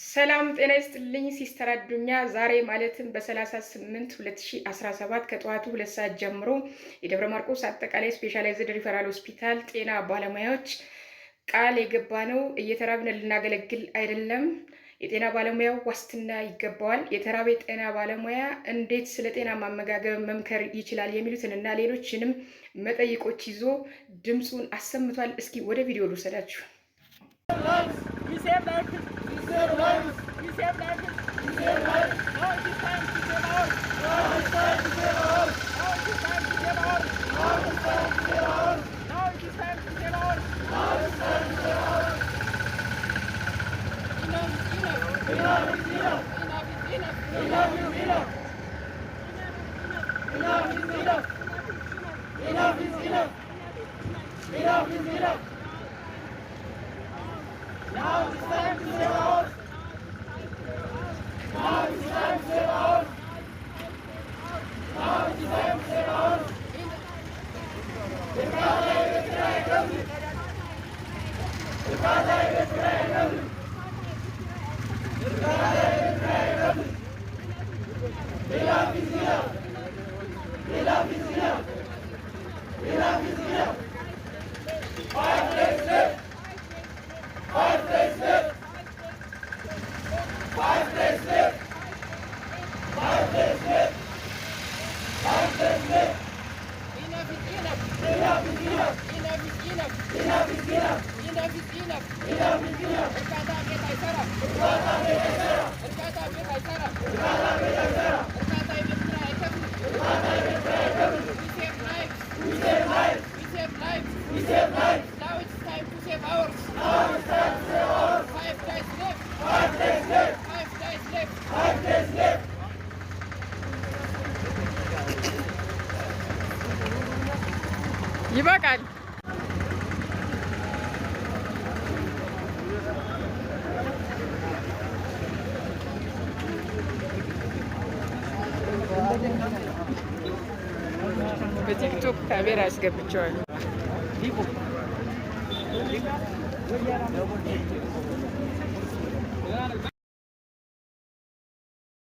ሰላም ጤና ይስጥልኝ ሲስተር አዱኛ። ዛሬ ማለትም በ38 2017 ከጠዋቱ 2 ሰዓት ጀምሮ የደብረ ማርቆስ አጠቃላይ ስፔሻላይዝድ ሪፈራል ሆስፒታል ጤና ባለሙያዎች ቃል የገባ ነው እየተራብን ልናገለግል አይደለም። የጤና ባለሙያው ዋስትና ይገባዋል። የተራበ የጤና ባለሙያ እንዴት ስለ ጤና ማመጋገብ መምከር ይችላል? የሚሉትንና ሌሎችንም መጠይቆች ይዞ ድምፁን አሰምቷል። እስኪ ወደ ቪዲዮ ልውሰዳችሁ። ይበቃል። በቲክቶክ ካሜራ አስገብቼዋለሁ።